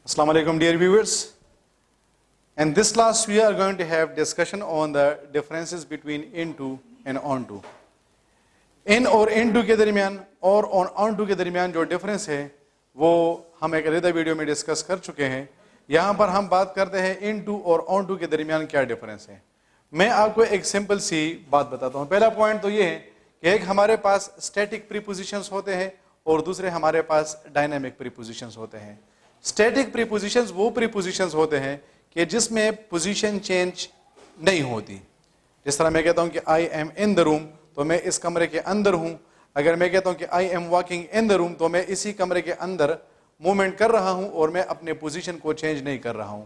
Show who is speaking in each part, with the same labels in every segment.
Speaker 1: Assalamu alaikum dear viewers. In this class we are going to have discussion on the differences between into and onto. In और into के दरमियान और onto के दरमियान जो difference है वो हम एक अलग वीडियो में डिस्कस कर चुके हैं। यहाँ पर हम बात करते हैं into और onto के दरमियान क्या डिफरेंस है। मैं आपको एक सिंपल सी बात बताता हूँ। पहला पॉइंट तो ये है कि एक हमारे पास स्टैटिक प्रीपोजिशंस होते हैं और दूसरे हमारे पास डायनामिक प्रीपोजिशंस होते हैं। स्टैटिक प्रीपोजिशंस वो प्रीपोजिशंस होते हैं कि जिसमें पोजीशन चेंज नहीं होती। जिस तरह मैं कहता हूं कि I M in the room तो मैं इस कमरे के अंदर हूं। अगर मैं कहता हूं कि I am walking in the room तो मैं इसी कमरे के अंदर मूवमेंट कर रहा हूं और मैं अपने पोजीशन को चेंज नहीं कर रहा हूं।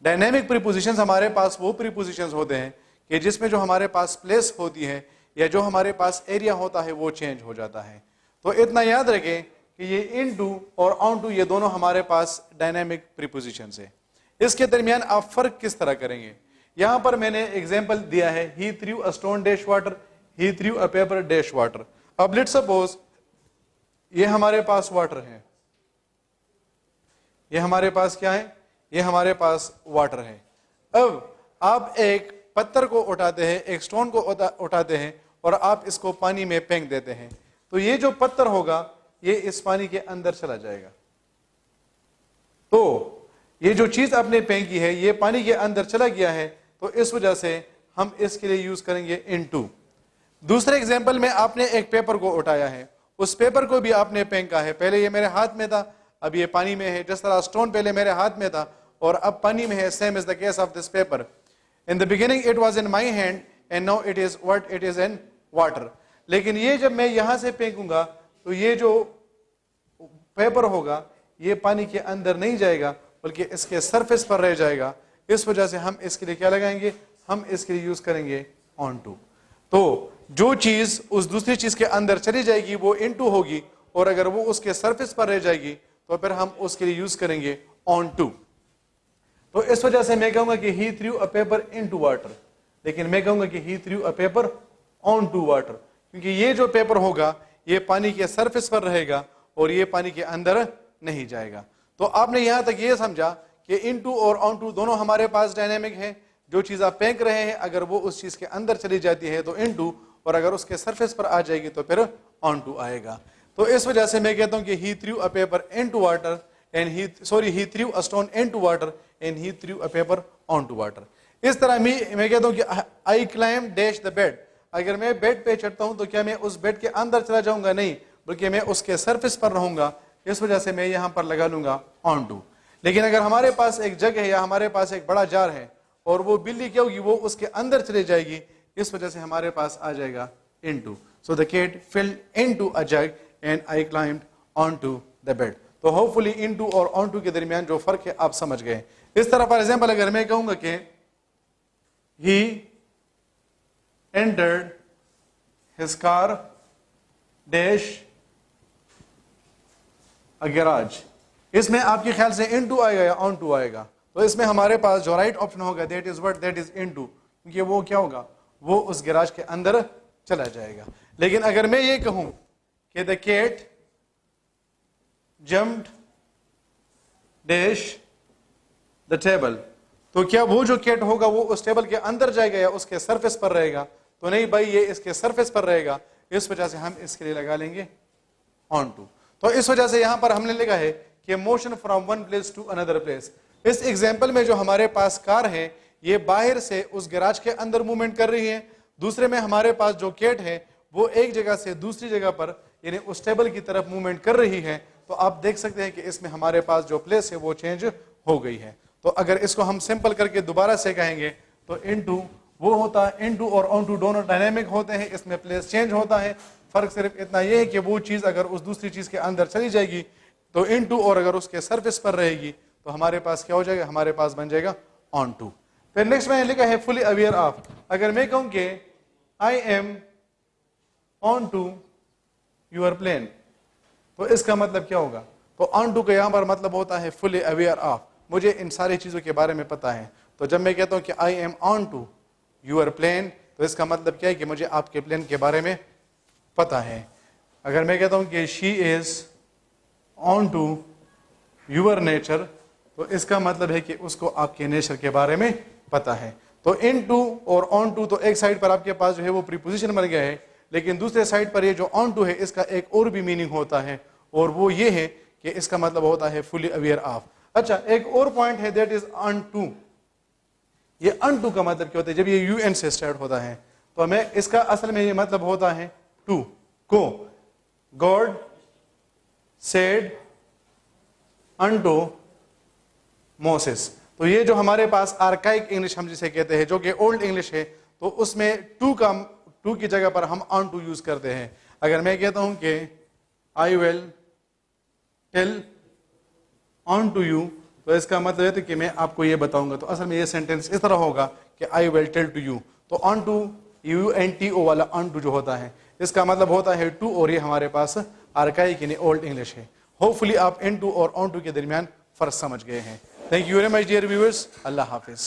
Speaker 1: डायनेमिक प्रीपोजिशंस हमारे पास वो प्रीपोजिशंस होते हैं कि जिसमें जो हमारे पास प्लेस होती है या जो हमारे पास एरिया होता है वो चेंज हो जाता है। तो इतना याद रखें कि ये इनटू और ऑनटू ये दोनों हमारे पास डायनेमिक प्रीपोजिशंस है। इसके दरमियान आप फर्क किस तरह करेंगे? यहां पर मैंने एग्जांपल दिया है, he threw a stone dash water, he threw a paper dash water. अब लेट्स सपोज ये हमारे पास वाटर है, ये हमारे पास क्या है? ये हमारे पास वाटर है। अब आप एक पत्थर को उठाते हैं, एक स्टोन को उठाते हैं और आप इसको पानी में फेंक देते हैं, तो ये जो पत्थर होगा ये इस पानी के अंदर चला जाएगा। तो ये जो चीज आपने फेंकी है ये पानी के अंदर चला गया है, तो इस वजह से हम इसके लिए यूज करेंगे इनटू। दूसरे एग्जांपल में आपने एक पेपर को उठाया है, उस पेपर को भी आपने फेंका है। पहले ये मेरे हाथ में था, अब ये पानी में है। जिस तरह स्टोन पहले मेरे हाथ में था और अब पानी में है, same is the case of this paper. In the beginning it was in my hand and now it is what? It is in water. लेकिन ये जब मैं यहां से फेंकूंगा तो ये जो पेपर होगा ये पानी के अंदर नहीं जाएगा बल्कि इसके सरफेस पर रह जाएगा। इस वजह से हम इसके लिए क्या लगाएंगे? हम इसके लिए यूज करेंगे ऑनटू। तो जो चीज उस दूसरी चीज के अंदर चली जाएगी वो इनटू होगी, और अगर वो उसके सरफेस पर रह जाएगी तो फिर हम उसके लिए यूज करेंगे ऑनटू। तो इस वजह से मैं कहूंगा कि he threw a paper into water, लेकिन मैं कहूंगा कि he threw a paper onto water, क्योंकि ये जो पेपर होगा ये पानी के सरफेस पर रहेगा और ये पानी के अंदर नहीं जाएगा। तो आपने यहां तक ये समझा कि इनटू और ऑनटू दोनों हमारे पास डायनेमिक है। जो चीज आप फेंक रहे हैं अगर वो उस चीज के अंदर चली जाती है तो इनटू, और अगर उसके सरफेस पर आ जाएगी तो फिर ऑनटू आएगा। तो इस वजह से मैं कहता हूं कि he threw a paper into water and he he threw a stone into water and he threw a paper onto water. इस तरह मैं कहता हूं कि I climb dash the bed. अगर मैं बेड पे चढ़ता हूं तो क्या मैं उस बेड के अंदर चला जाऊंगा? नहीं, बल्कि मैं उसके सरफेस पर रहूंगा। इस वजह से मैं यहां पर लगा लूंगा ऑनटू। लेकिन अगर हमारे पास एक जग है या हमारे पास एक बड़ा जार है और वो बिल्ली क्या होगी? वो उसके अंदर चले जाएगी, इस वजह से हमारे पास आ जाएगा into. So the cat filled into a jug and I climbed onto the bed. तो होपफुली इनटू और ऑनटू के दरमियान जो फर्क है आप समझ गए। इस तरह फॉर एग्जाम्पल अगर मैं कहूंगा कि he entered his car dash a garage, इसमें आपके ख्याल से इनटू आएगा या ऑनटू आएगा? तो इसमें हमारे पास जो राइट ऑप्शन होगा that is what? That is into, क्योंकि वो क्या होगा? वो उस गैराज के अंदर चला जाएगा। लेकिन अगर मैं ये कहूं कि the cat jumped dash the table, तो क्या वो जो कैट होगा वो उस टेबल के अंदर जाएगा या उसके सरफेस पर रहेगा? तो नहीं भाई, ये इसके सरफेस पर रहेगा। इस वजह से हम इसके लिए लगा लेंगे ऑनटू। तो इस वजह से यहां पर हमने लिखा है कि motion from one place to another place. इस एग्जांपल में जो हमारे पास कार है ये बाहर से उस गैराज के अंदर मूवमेंट कर रही है। दूसरे में हमारे पास जो कैट है वो एक जगह से दूसरी जगह पर यानी उस टेबल की तरफ मूवमेंट कर रही है। तो आप देख सकते हैं कि इसमें हमारे पास जो प्लेस है वो चेंज हो गई है। तो अगर इसको हम सिंपल करके दोबारा से कहेंगे तो इनटू वो होता है, इनटू और ऑनटू दोनों डायनेमिक होते हैं, इसमें प्लेस चेंज होता है। फर्क सिर्फ इतना यह है कि वो चीज अगर उस दूसरी चीज के अंदर चली जाएगी तो इनटू, और अगर उसके सरफेस पर रहेगी तो हमारे पास क्या हो जाएगा? हमारे पास बन जाएगा ऑनटू। फिर नेक्स्ट मैंने लिखा है फुली अवेयर ऑफ। अगर मैं कहूं कि I am onto your plane, तो इसका मतलब क्या होगा? तो ऑनटू का यहां पर मतलब होता है फुली अवेयर ऑफ, मुझे इन सारी चीजों के बारे में पता है। तो जब मैं कहता हूं कि I am onto your plane, तो इसका मतलब क्या है? कि मुझे आपके प्लेन के बारे में पता है। अगर मैं कहता हूं कि she is on to your nature, तो इसका मतलब है कि उसको आपके नेचर के बारे में पता है। तो इन टू और ऑन टू, तो एक साइड पर आपके पास जो है वो प्रीपोजिशन बन गया है, लेकिन दूसरे साइड पर ये जो ऑन टू है इसका एक और भी मीनिंग होता है, और वो ये है कि इसका मतलब होता है फुली अवेयर ऑफ। अच्छा, एक और पॉइंट है, दैट इज ऑन टू। ये ऑन टू का मतलब क्या होता है? जब ये यूएन से स्टार्ट होता है तो हमें इसका असल में ये मतलब होता है टू, को। God said unto Moses. तो ये जो हमारे पास आर्काइक इंग्लिश हम जिसे कहते हैं, जो कि ओल्ड इंग्लिश है, तो उसमें टू की जगह पर हम ऑन टू यूज करते हैं। अगर मैं कहता हूं कि I will tell on to you, तो इसका मतलब है कि मैं आपको ये बताऊंगा। तो असल में ये सेंटेंस इस तरह होगा कि I will tell to you. तो ऑन टू, UNTO वाला ऑन टू जो होता है, इसका मतलब होता है टू, और ये हमारे पास आर्काइक यानी ओल्ड इंग्लिश है। होपफुली आप इन टू और ऑन टू के दरमियान फर्क समझ गए हैं। Thank you very much dear viewers. अल्लाह हाफिज।